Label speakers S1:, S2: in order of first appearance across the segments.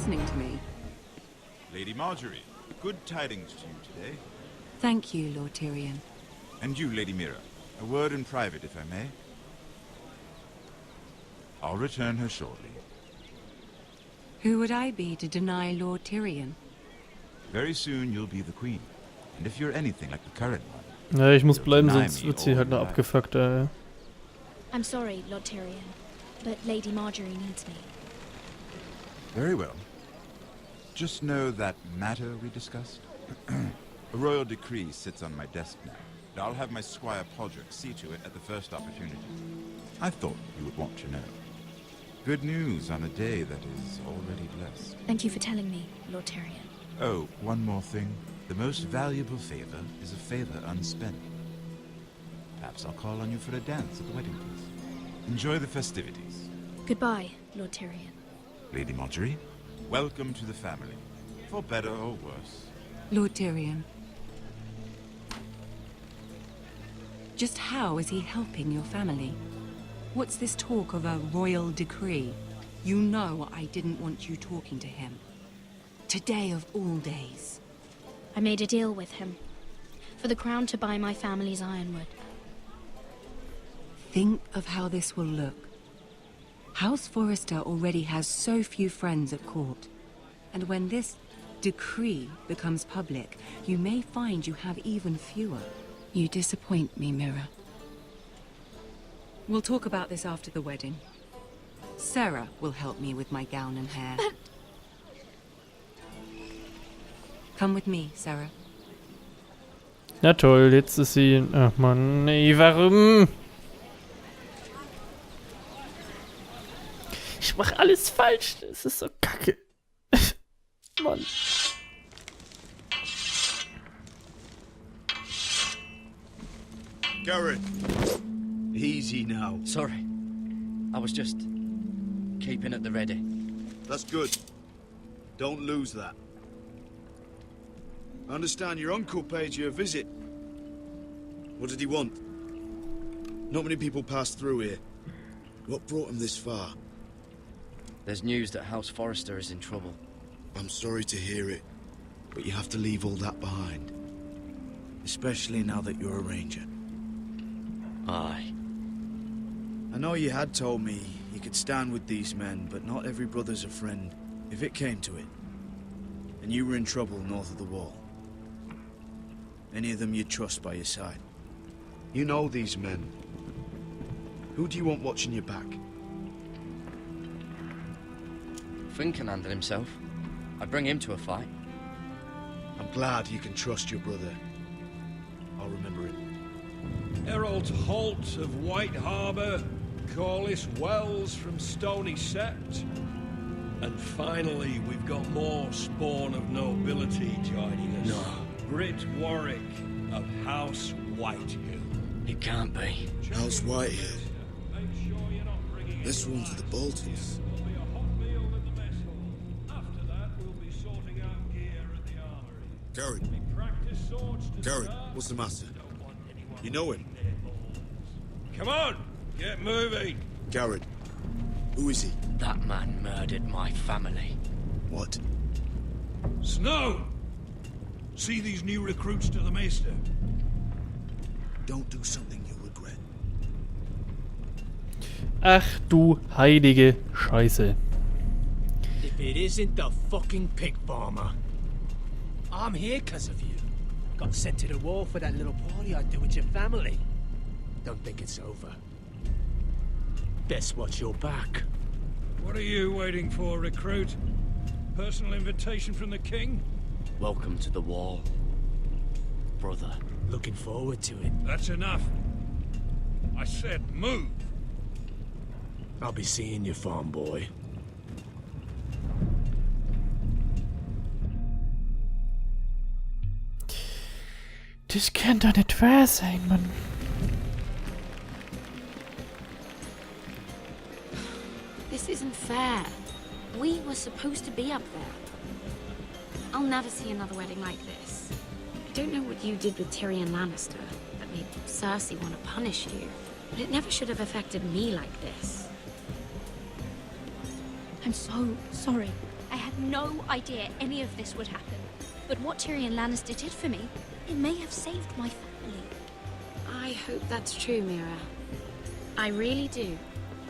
S1: listening to me.
S2: Lady Marjorie, good tidings to you today.
S1: Thank you, Lord Tyrion.
S2: And you, Lady Mira. A word in private, if I may. I'll return her shortly.
S1: Who would I be to deny Lord Tyrion?
S2: Very soon you'll be the queen. And if you're anything like the current one...
S3: Ja, ich muss bleiben, sonst wird sie halt noch abgefuckt,
S4: I'm sorry, Lord Tyrion, but Lady Marjorie needs me.
S2: Very well. Just know that matter we discussed? A royal decree sits on my desk now. And I'll have my squire Podrick see to it at the first opportunity. I thought you would want to know. Good news on a day that is already blessed.
S4: Thank you for telling me, Lord Tyrion.
S2: Oh, one more thing. The most valuable favor is a favor unspent. Perhaps I'll call on you for a dance at the wedding feast. Enjoy the festivities.
S4: Goodbye, Lord Tyrion.
S2: Lady Marjorie, welcome to the family. For better or worse.
S1: Lord Tyrion. Just how is he helping your family? What's this talk of a royal decree? You know I didn't want you talking to him. Today of all days.
S4: I made a deal with him. For the crown to buy my family's ironwood.
S1: Think of how this will look. House Forrester already has so few friends at court. And when this decree becomes public, you may find you have even fewer. You disappoint me, Mira. We'll talk about this after the wedding. Sarah will help me with my gown and hair. Come with me, Sarah.
S3: Na toll, jetzt ist sie... Ach man, nee, warum? Ich mach alles falsch, das ist so kacke. Mann.
S5: Garrett, easy now.
S6: Sorry, I was just keeping at the ready.
S5: That's good. Don't lose that. I understand your uncle paid you a visit. What did he want? Not many people pass through here. What brought him this far?
S6: There's news that House Forrester is in trouble.
S5: I'm sorry to hear it, but you have to leave all that behind. Especially now that you're a ranger.
S6: Aye.
S5: I know you had told me you could stand with these men, but not every brother's a friend, if it came to it. And you were in trouble north of the wall. Any of them you'd trust by your side. You know these men. Who do you want watching your back?
S6: Finn can handle himself. I'd bring him to a fight.
S5: I'm glad you can trust your brother. I'll remember it.
S7: Harold Holt of White Harbour, Corliss Wells from Stony Sept. And finally, we've got more spawn of nobility joining us.
S6: No.
S7: Britt Warwick of House Whitehill.
S6: It can't be.
S5: House Whitehill. This one's the Boltons. Garrett. Garrett, what's the matter? You know him?
S7: Come on, get moving.
S5: Garrett, who is he?
S6: That man murdered my family.
S5: What?
S7: Snow! See these new recruits to the Maester?
S5: Don't do something you'll regret.
S3: Ach du heilige Scheiße.
S8: If it isn't the fucking pig farmer. I'm here because of you. Got sent to the wall for that little party I do with your family. Don't think it's over. Best watch your back.
S7: What are you waiting for, recruit? Personal invitation from the king?
S6: Welcome to the wall, brother.
S8: Looking forward to it.
S7: That's enough. I said move.
S8: I'll be seeing you, farm boy.
S3: Das kann doch nicht wahr sein, Mann.
S4: This isn't fair. We were supposed to be up there. I'll never see another wedding like this. I don't know what you did with Tyrion Lannister that made Cersei want to punish you, but it never should have affected me like this. I'm so sorry. I had
S9: had no idea any of this would happen. But what Tyrion Lannister did for me, it may have saved my family.
S4: I hope that's true, Mira. I really do.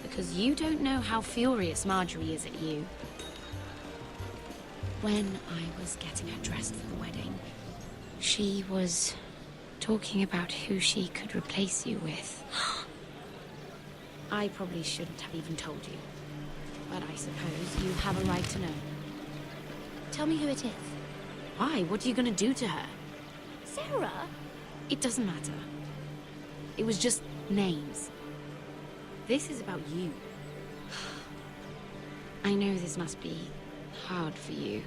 S4: Because you don't know how furious Marjorie is at you. When I was getting her dressed for the wedding, she was talking about who she could replace you with. I probably shouldn't have even told you. But I suppose you have a right to know.
S9: Tell me who it is.
S4: Why? What are you gonna do to her?
S9: Sarah?
S4: It doesn't matter. It was just names. This is about you. I know this must be hard for you.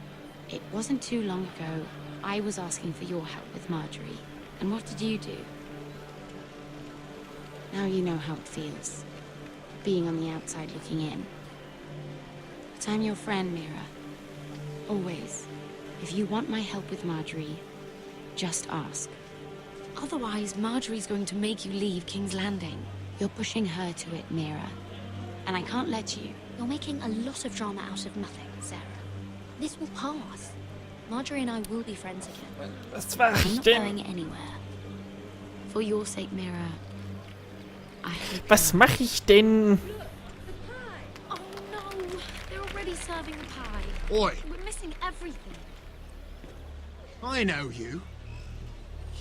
S4: It wasn't too long ago I was asking for your help with Marjorie. And what did you do? Now you know how it feels. Being on the outside looking in. But I'm your friend, Mira. Always. If you want my help with Marjorie, just ask. Otherwise, Marjorie's going to make you leave King's Landing. You're pushing her to it, Mira. And I can't let you.
S9: You're making a lot of drama out of nothing, Sarah. This will pass. Marjorie and I will be friends again.
S3: Was mach
S4: I'm
S3: ich
S4: not
S3: denn?
S4: going anywhere. For your sake, Mira, I hope
S3: Was mach ich denn?
S9: Oh no! They're already serving the pie.
S8: Oi,
S9: We're missing everything.
S8: I know you.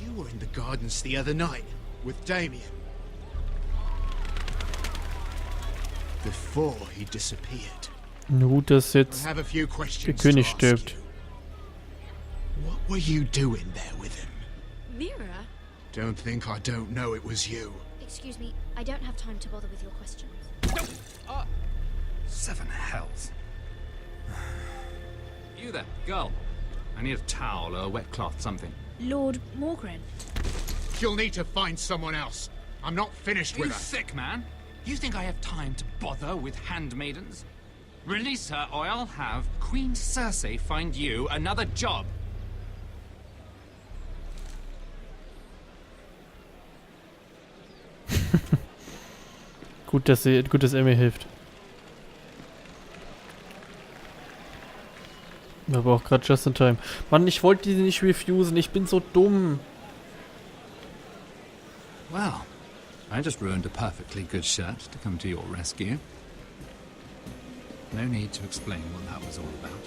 S8: You were in the gardens the other night with Damien. Before he disappeared.
S3: Na gut, dass
S8: I
S3: jetzt
S8: have a few
S3: der
S8: questions
S3: König
S8: to ask
S3: stirbt.
S8: you. What were you doing there with him?
S4: Mira?
S8: Don't think I don't know it was you.
S9: Excuse me, I don't have time to bother with your questions.
S10: Seven hells. You there, girl. I need a towel or a wet cloth, something.
S9: Lord Morgren.
S8: You'll need to find someone else. I'm not finished
S10: Are
S8: with
S10: you
S8: her.
S10: sick, man? You think I have time to bother with handmaidens? Release her or I'll have Queen Cersei find you another job.
S3: Gut, dass er mir hilft. Aber auch gerade just in time. Mann, ich wollte diese nicht refusen. Ich bin so dumm.
S10: Well, I just ruined a perfectly good shirt to come to your rescue. No need to explain what that was all about.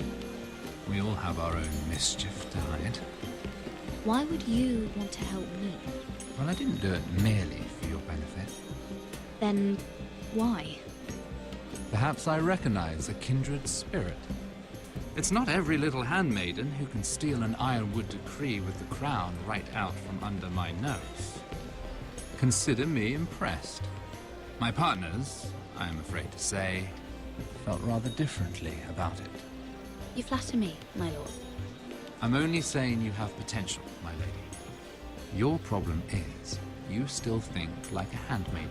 S10: We all have our own mischief to hide.
S9: Why would you want to help me?
S10: Well, I didn't do it merely for your benefit.
S9: Then why?
S10: Perhaps I recognize a kindred spirit. It's not every little handmaiden who can steal an ironwood decree with the crown right out from under my nose. Consider me impressed. My partners, I am afraid to say, felt rather differently about it.
S9: You flatter me, my lord.
S10: I'm only saying you have potential, my lady. Your problem is, you still think like a handmaiden.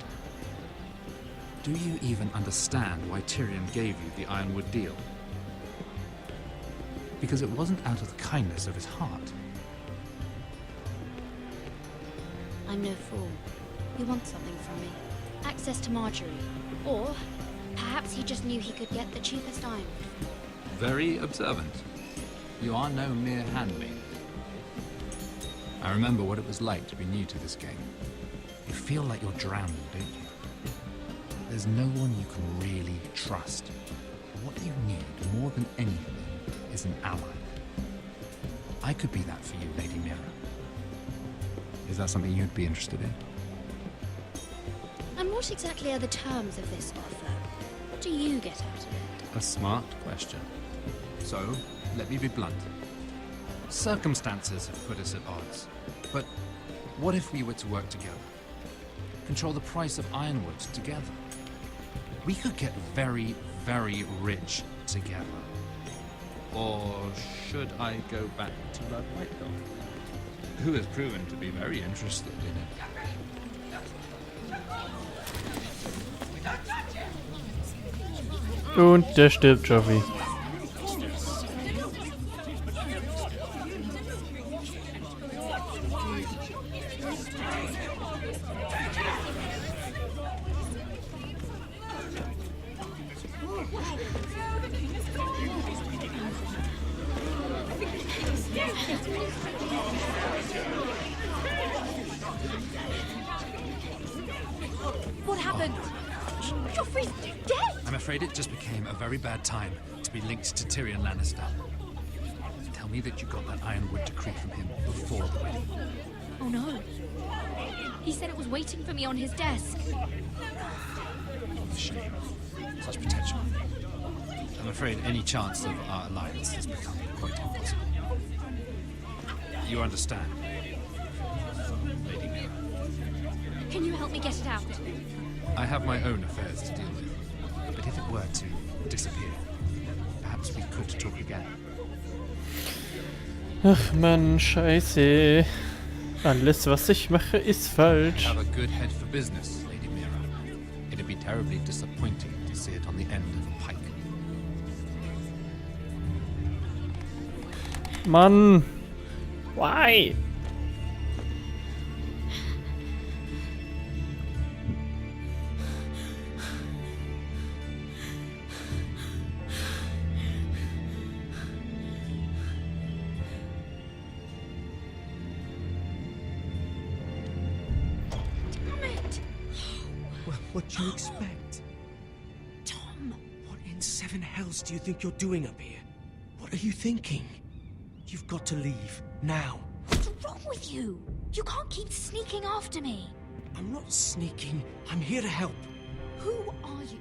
S10: Do you even understand why Tyrion gave you the ironwood deal? Because it wasn't out of the kindness of his heart.
S9: I'm no fool. You want something from me. Access to Marjorie. Or perhaps he just knew he could get the cheapest iron.
S10: Very observant. You are no mere handmaid. I remember what it was like to be new to this game. You feel like you're drowning, don't you? There's no one you can really trust. What you need more than anything is an ally. I could be that for you, Lady Mira. Is that something you'd be interested in?
S9: And what exactly are the terms of this offer? What do you get out of it?
S10: A smart question. So, let me be blunt. Circumstances have put us at odds. But what if we were to work together? Control the price of ironwood together? We could get very, very rich together. Or should I go back to Lord Whitehall, who has proven to be very interested in it?
S3: Und der stirbt, Joffrey.
S9: What happened? Joffrey's dead!
S10: I'm afraid it just became a very bad time to be linked to Tyrion Lannister. Tell me that you got that Ironwood decree from him before the wedding.
S9: Oh no. He said it was waiting for me on his desk.
S10: What a shame. Such potential. I'm afraid any chance of our alliance has become quite impossible. You understand, Lady Mira?
S9: Can you help me get it out?
S10: I have my own affairs to deal with, but if it were to disappear, perhaps we could talk again.
S3: Ach man, scheiße. Alles, was ich mache, ist falsch.
S10: Have a good head for business, Lady Mira. It'd be terribly disappointing to see it on the end of a pike.
S3: Mann! Why?
S8: What do you expect?
S9: Tom!
S8: What in seven hells do you think you're doing up here? What are you thinking? You've got to leave, now.
S9: What's wrong with you? You can't keep sneaking after me.
S8: I'm not sneaking. I'm here to help.
S9: Who are you?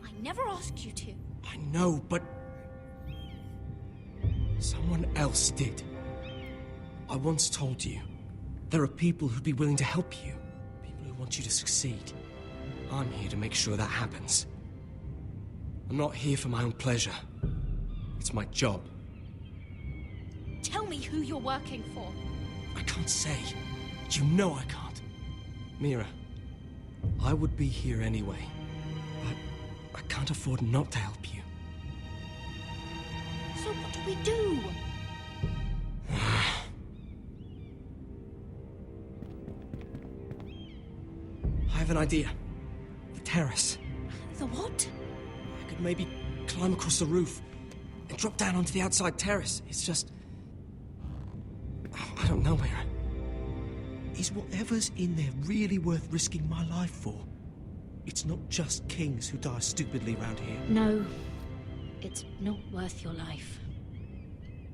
S9: I never asked you to.
S8: I know, but... someone else did. I once told you, there are people who'd be willing to help you. People who want you to succeed. I'm here to make sure that happens. I'm not here for my own pleasure. It's my job.
S9: Tell me who you're working for.
S8: I can't say. You know I can't. Mira, I would be here anyway. But I can't afford not to help you.
S9: So what do we do?
S8: I have an idea. The terrace.
S9: The what?
S8: I could maybe climb across the roof and drop down onto the outside terrace. It's just... I don't know, Mira. Is whatever's in there really worth risking my life for? It's not just kings who die stupidly around here.
S9: No, it's not worth your life.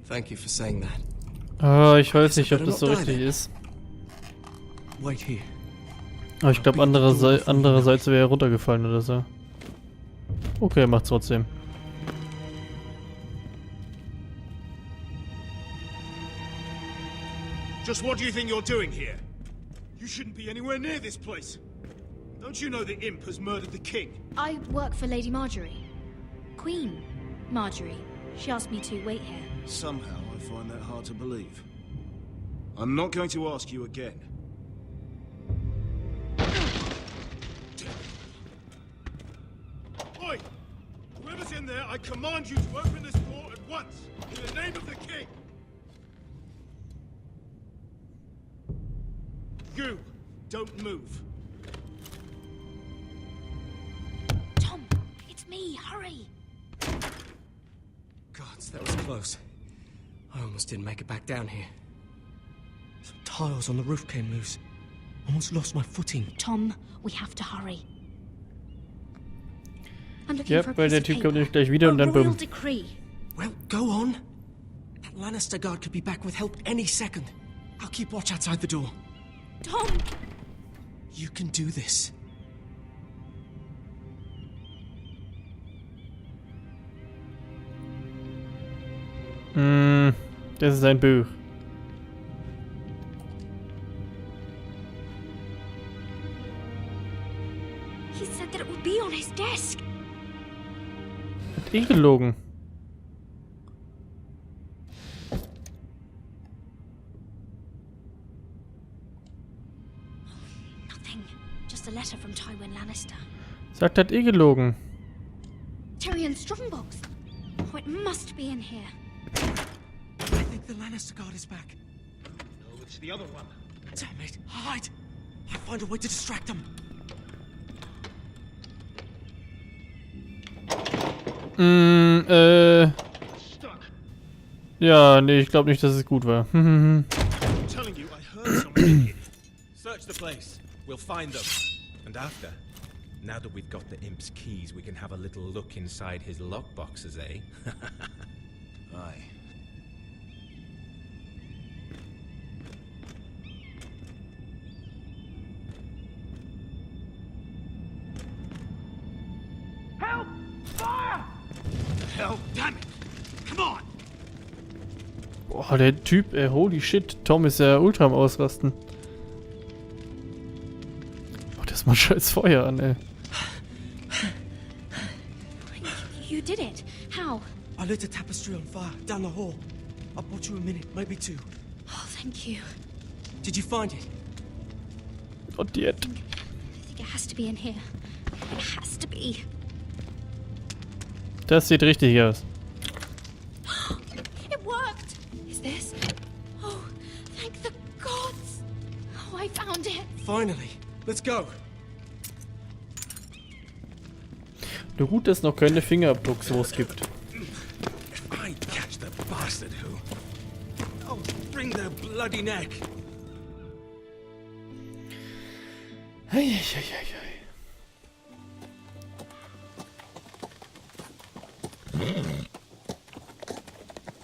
S8: Thank you for saying that.
S3: Ich weiß nicht, ob das so richtig ist.
S8: Wait here.
S3: Aber ich glaube, andererseits wäre er runtergefallen oder so. Okay, macht's trotzdem.
S5: Just what do you think you're doing here? You shouldn't be anywhere near this place. Don't you know the imp has murdered the king?
S9: I work for Lady Marjorie. Queen Marjorie. She asked me to wait here.
S5: Somehow I find that hard to believe. I'm not going to ask you again. Oi! Whoever's in there, I command you to open this door at once, in the name of the king! You, don't move.
S9: Tom, it's me, hurry!
S8: Gods, that was close. I almost didn't make it back down here. Some tiles on the roof came loose. Almost lost my footing.
S9: Tom, we have to hurry. I'm looking
S3: Ja,
S9: for a
S3: weil
S9: piece
S3: der
S9: of
S3: Typ
S9: paper.
S3: kommt nämlich gleich wieder und dann
S9: A royal
S3: bumm.
S9: decree.
S8: Well, go on. That Lannister guard could be back with help any second. I'll keep watch outside the door.
S9: Tom!
S8: You can do this.
S3: Das ist ein Buch.
S9: He said that it would be on his desk.
S3: Hat eh gelogen.
S9: Nothing. Just a letter from Tywin Lannister.
S3: Sagt, hat eh gelogen.
S9: Tyrion Strongbox. Oh, it must be in here.
S8: I think the Lannister guard is back.
S5: No, it's the other one.
S8: Damn it, hide! I'll find a way to distract them.
S5: Stuck.
S3: Ja, nee, ich glaube nicht, dass es gut war.
S11: I'm telling you, I heard someone in here. Search the place. We'll find them. And after, now that we've got the imp's keys, we can have a little look inside his lockboxes, eh?
S5: Aye.
S11: Help! Fire! The hell? Damn it! Come on!
S3: Boah, der Typ, holy shit. Tom ist ja ultra am Ausrasten. Oh, das macht scheiß Feuer an, ey.
S9: You did it. How?
S8: I lit a tapestry on fire down the hall. I bought you a minute, maybe 2.
S9: Oh, thank you.
S8: Did you find it?
S3: Not yet.
S9: I think it has to be in here. It has to be.
S3: Das sieht richtig aus.
S9: It worked! Is this? Oh, thank the gods! Oh, I found it!
S8: Finally. Let's go.
S3: Nur gut, dass es noch keine Fingerabdruckswurst gibt.
S11: If I catch the bastard who... I'll bring their bloody neck.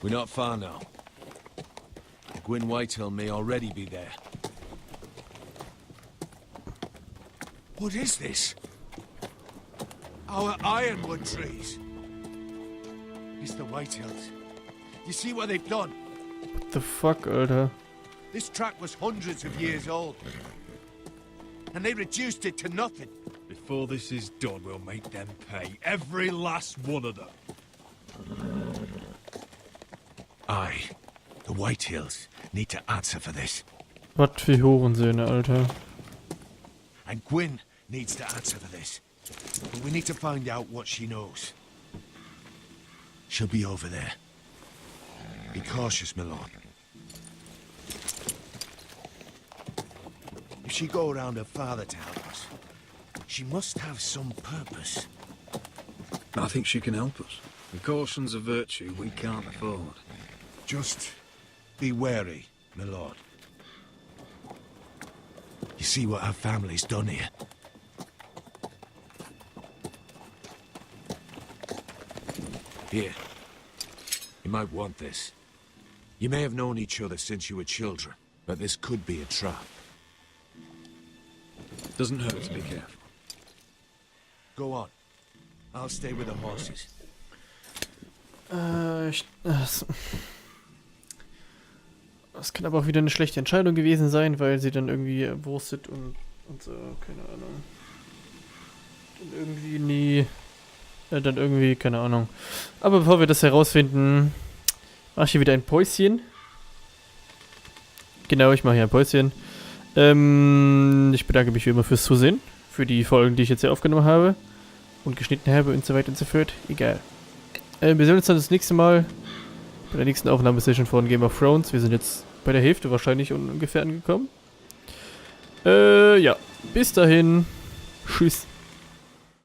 S12: We're not far now. Gwyn Whitehill may already be there.
S5: What is this? Our ironwood trees. It's the Whitehills. You see what they've done?
S3: What the fuck, Alter?
S5: This track was hundreds of years old. And they reduced it to nothing.
S7: Before this is done, we'll make them pay. Every last one of them.
S5: Aye. The Whitehills need to answer for this.
S3: Was für Hurensöhne, Alter.
S5: And Gwyn needs to answer for this. But we need to find out what she knows. She'll be over there. Be cautious, my lord. If she go around her father to help us, she must have some purpose.
S13: I think she can help us. And caution's a virtue we can't afford.
S5: Just be wary, my lord. You see what our family's done here? Here. You might want this. You may have known each other since you were children, but this could be a trap.
S13: Doesn't hurt to be careful.
S5: Go on. I'll stay with the horses.
S3: Das kann aber auch wieder eine schlechte Entscheidung gewesen sein, weil sie dann irgendwie wurstet und so, keine Ahnung. Und irgendwie nie... dann irgendwie, keine Ahnung. Aber bevor wir das herausfinden, mache ich hier wieder ein Päuschen. Genau, ich mache hier ein Päuschen. Ich bedanke mich wie immer fürs Zusehen. Für die Folgen, die ich jetzt hier aufgenommen habe. Und geschnitten habe und so weiter und so fort. Egal. Wir sehen uns dann das nächste Mal bei der nächsten Aufnahmesession von Game of Thrones. Wir sind jetzt bei der Hälfte wahrscheinlich ungefähr angekommen. Ja. Bis dahin. Tschüss.